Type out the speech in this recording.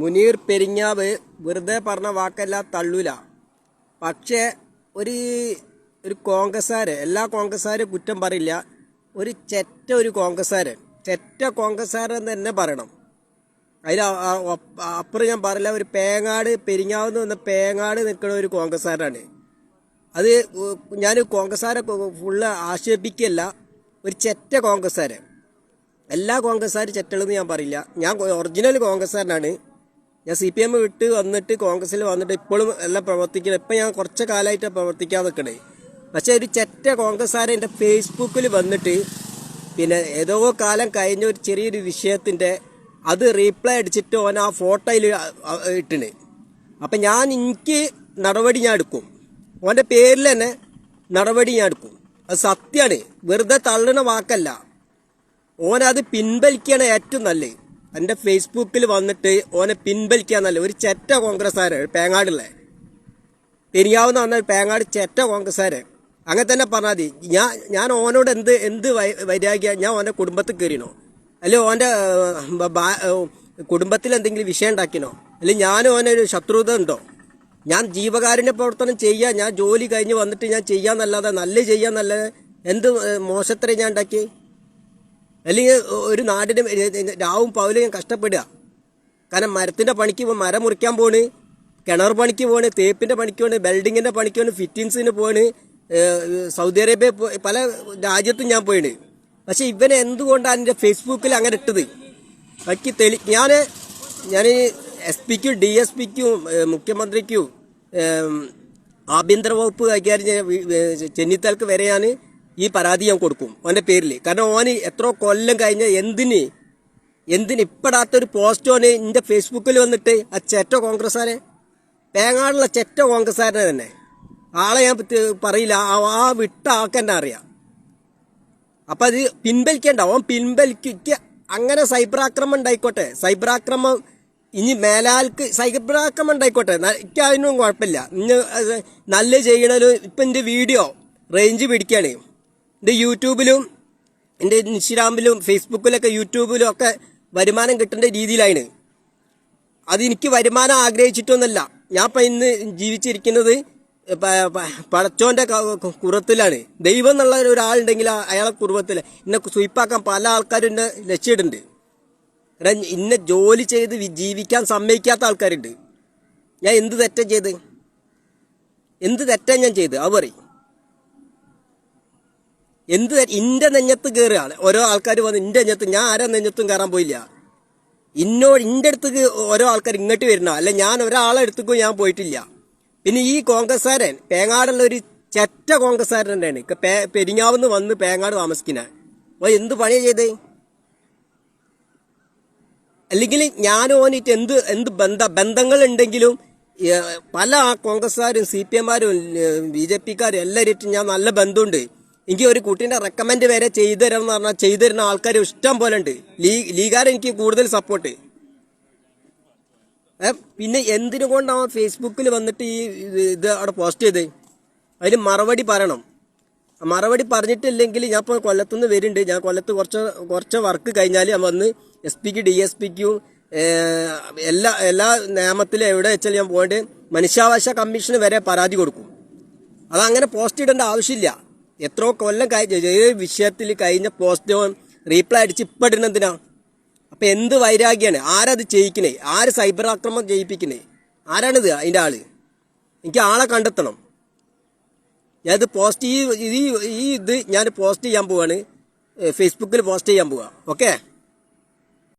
മുനീർ പെരിങ്ങാവ് വെറുതെ പറഞ്ഞ വാക്കല്ല, തള്ളൂല. പക്ഷേ ഒരു കോൺഗ്രസ്സുകാര്, എല്ലാ കോൺഗ്രസ്സുകാരും കുറ്റം പറയില്ല. ഒരു ചെറ്റ കോൺഗ്രസ്സുകാരൻ തന്നെ പറയണം. അതിൽ അപ്പുറം ഞാൻ പറയില്ല. ഒരു പെരിങ്ങാവെന്ന് വന്ന പേങ്ങാട് നിൽക്കുന്ന ഒരു കോൺഗ്രസ്സുകാരാണ്. അത് ഞാൻ കോൺഗ്രസ്സുകാരെ ഫുള്ള് ആക്ഷേപിക്കല്ല. ഒരു ചെറ്റ കോൺഗ്രസ്സുകാര്, എല്ലാ കോൺഗ്രസ്സുകാരും ചെറ്റളെന്ന് ഞാൻ പറയില്ല. ഞാൻ ഒറിജിനൽ കോൺഗ്രസ്സുകാരനാണ്. ഞാൻ CPM വിട്ട് വന്നിട്ട് കോൺഗ്രസ്സിൽ വന്നിട്ട് ഇപ്പോഴും എല്ലാം പ്രവർത്തിക്കണം. ഇപ്പം ഞാൻ കുറച്ച് കാലമായിട്ട് പ്രവർത്തിക്കാൻ നിൽക്കണേ. പക്ഷേ ഒരു ചെറ്റ കോൺഗ്രസ്സുകാരൻ എൻ്റെ ഫേസ്ബുക്കിൽ വന്നിട്ട് പിന്നെ ഏതോ കാലം കഴിഞ്ഞ ഒരു ചെറിയൊരു വിഷയത്തിൻ്റെ അത് റീപ്ലൈ അടിച്ചിട്ട് ഓൻ ആ ഫോട്ടോയിൽ ഇട്ടിന്. അപ്പം എനിക്ക് നടപടി ഞാൻ എടുക്കും. ഓൻ്റെ പേരിൽ തന്നെ നടപടി ഞാൻ എടുക്കും. അത് സത്യമാണ്, വെറുതെ തള്ളണ വാക്കല്ല. ഓനത് പിൻവലിക്കുകയാണ് ഏറ്റവും നല്ലത്. എൻ്റെ ഫേസ്ബുക്കിൽ വന്നിട്ട് ഓനെ പിൻവലിക്കാൻ നല്ല ഒരു ചെറ്റ കോൺഗ്രസ്സുകാര്, പേങ്ങാടുള്ള പെരിയാവെന്ന് പറഞ്ഞാൽ പേങ്ങാട് ചെറ്റ കോൺഗ്രസ്സുകാര്. അങ്ങനെ തന്നെ പറഞ്ഞാൽ മതി. ഞാൻ ഓനോട് എന്ത് വൈരാഗ്യ, ഞാൻ ഓൻ്റെ കുടുംബത്തിൽ കയറിനോ, അല്ലെങ്കിൽ ഓൻ്റെ കുടുംബത്തിൽ എന്തെങ്കിലും വിഷയം ഉണ്ടാക്കിനോ, അല്ലെങ്കിൽ ഞാൻ ഓനൊരു ശത്രുത ഉണ്ടോ? ഞാൻ ജീവകാരുണ്യ പ്രവർത്തനം ചെയ്യാൻ, ഞാൻ ജോലി കഴിഞ്ഞ് വന്നിട്ട് ഞാൻ ചെയ്യാന്നല്ലാതെ ചെയ്യാന്നല്ലാതെ എന്ത് മോശത്തരം ഞാൻ ഉണ്ടാക്കി? അല്ലെങ്കിൽ ഒരു നാടിന് രാവും പകലും ഞാൻ കഷ്ടപ്പെടുക. കാരണം മരത്തിൻ്റെ പണിക്ക് മരം മുറിക്കാൻ പോണ്, കിണർ പണിക്ക് പോണ്, തേപ്പിൻ്റെ പണിക്ക് പോണ്, ബിൽഡിങ്ങിൻ്റെ പണിക്ക് പോണ്, ഫിറ്റിങ്സിന് പോണ്, സൗദി അറേബ്യ പല രാജ്യത്തും ഞാൻ പോയിണ്. പക്ഷെ ഇവനെ എന്തുകൊണ്ടാണ് എൻ്റെ ഫേസ്ബുക്കിൽ അങ്ങനെ ഇട്ടത്? ബാക്കി ഞാൻ SP-ക്കും DSP-ക്കും മുഖ്യമന്ത്രിക്കും ആഭ്യന്തര വകുപ്പ് കൈകാര്യം ചെന്നിത്തലക്ക് വരെ ഞാൻ ഈ പരാതി ഞാൻ കൊടുക്കും ഓൻ്റെ പേരിൽ. കാരണം ഓന് എത്ര കൊല്ലം കഴിഞ്ഞ എന്തിന് ഇപ്പടാത്തൊരു പോസ്റ്റ് ഓന് എൻ്റെ ഫേസ്ബുക്കിൽ വന്നിട്ട് ആ ചെറ്റ കോൺഗ്രസ്സുകാരെ, പേങ്ങാടുള്ള ചെറ്റ കോൺഗ്രസ്സുകാരനെ തന്നെ ആളെ ഞാൻ പറയില്ല. ആ വിട്ട ആൾക്കെന്നെ അറിയാം. അപ്പം അത് പിൻവലിക്കേണ്ട, ഓൻ പിൻവലിക്കുക. അങ്ങനെ സൈബർ ആക്രമണം ഉണ്ടായിക്കോട്ടെ, ഇനി മേലാൽക്ക് സൈബർ ആക്രമണം ഉണ്ടായിക്കോട്ടെ, എനിക്ക് അതിനൊന്നും കുഴപ്പമില്ല. നല്ല ചെയ്യണല്ലോ. ഇപ്പം എൻ്റെ വീഡിയോ റേഞ്ച് പിടിക്കുകയാണ്. എൻ്റെ യൂട്യൂബിലും എൻ്റെ ഇൻസ്റ്റാഗ്രാമിലും ഫേസ്ബുക്കിലൊക്കെ യൂട്യൂബിലും ഒക്കെ വരുമാനം കിട്ടേണ്ട രീതിയിലാണ്. അതെനിക്ക് വരുമാനം ആഗ്രഹിച്ചിട്ടൊന്നുമല്ല. ഞാൻ ഇപ്പം ഇന്ന് ജീവിച്ചിരിക്കുന്നത് പടച്ചോൻ്റെ കുറുവത്തിലാണ്. ദൈവം എന്നുള്ള ഒരാളുണ്ടെങ്കിൽ അയാളെ കുറുവത്തിൽ എന്നെ സ്വീപ്പാക്കാൻ പല ആൾക്കാരും എന്നെ ലക്ഷ്യമിടുന്നുണ്ട്. കാരണം ഇന്നെ ജോലി ചെയ്ത് ജീവിക്കാൻ സമ്മതിക്കാത്ത ആൾക്കാരുണ്ട്. ഞാൻ എന്ത് തെറ്റാ ഞാൻ ചെയ്ത് അത് പറയും. ഇന്റെ നെഞ്ഞത്ത് കയറുകയാണ് ഓരോ ആൾക്കാർ വന്ന് ഇന്റെ നെഞ്ഞത്ത്. ഞാൻ ആരാ നെഞ്ഞത്തും കയറാൻ പോയില്ല. ഇന്റെ അടുത്തേക്ക് ഓരോ ആൾക്കാർ ഇങ്ങോട്ട് വരുന്ന, അല്ല ഞാൻ ഒരാളെ അടുത്തേക്കും ഞാൻ പോയിട്ടില്ല. പിന്നെ ഈ കോൺഗ്രസ്സുകാരൻ പേങ്ങാടുള്ള ഒരു ചെറ്റ കോൺഗ്രസ്സുകാരൻ തന്നെയാണ്. പെരിങ്ങാവെന്ന് വന്ന് പേങ്ങാട് താമസിക്കുന്ന എന്ത് പണിയാണ് ചെയ്തേ? അല്ലെങ്കിൽ ഞാൻ ഓനിട്ട് എന്ത് ബന്ധങ്ങൾ ഉണ്ടെങ്കിലും പല കോൺഗ്രസ്സുകാരും CPM-മാരും BJP-ക്കാരും എല്ലാവരും ഞാൻ നല്ല ബന്ധമുണ്ട്. എനിക്ക് ഒരു കുട്ടീൻ്റെ റെക്കമെൻഡ് വരെ ചെയ്തു തരാം എന്ന് പറഞ്ഞാൽ ചെയ്തു തരുന്ന ആൾക്കാർ ഇഷ്ടം പോലെ ഉണ്ട്. ലീഗാരെ എനിക്ക് കൂടുതൽ സപ്പോർട്ട്. പിന്നെ എന്തിനു കൊണ്ടാണ് ഫേസ്ബുക്കിൽ വന്നിട്ട് ഇത് അവിടെ പോസ്റ്റ് ചെയ്ത്? അതിന് മറുപടി പറയണം. മറുപടി പറഞ്ഞിട്ടില്ലെങ്കിൽ ഞാൻ ഇപ്പോൾ കൊല്ലത്തുനിന്ന് വരുന്നുണ്ട്. ഞാൻ കൊല്ലത്ത് കുറച്ച് വർക്ക് കഴിഞ്ഞാൽ വന്ന് SP-ക്കും DSP-ക്കും എല്ലാ നിയമത്തിലും എവിടെ വെച്ചാൽ ഞാൻ പോയിട്ട് മനുഷ്യാവകാശ കമ്മീഷന് വരെ പരാതി കൊടുക്കും. അതങ്ങനെ പോസ്റ്റ് ഇടേണ്ട ആവശ്യമില്ല. എത്രയോ കൊല്ലം വിഷയത്തിൽ കഴിഞ്ഞ പോസ്റ്റ് റീപ്ലൈ അടിച്ച് ഇപ്പം ഇടുന്നതിനാ? അപ്പം എന്ത് വൈരാഗ്യമാണ്? ആരത് ചെയ്യിക്കണേ? ആര് സൈബർ ആക്രമണം ചെയ്യിപ്പിക്കണേ? ആരാണിത് അതിൻ്റെ ആള്? എനിക്ക് ആളെ കണ്ടെത്തണം. ഞാനിത് പോസ്റ്റ് ഞാൻ പോസ്റ്റ് ചെയ്യാൻ പോവാണ്. ഫേസ്ബുക്കിൽ പോസ്റ്റ് ചെയ്യാൻ പോവാ. ഓക്കെ.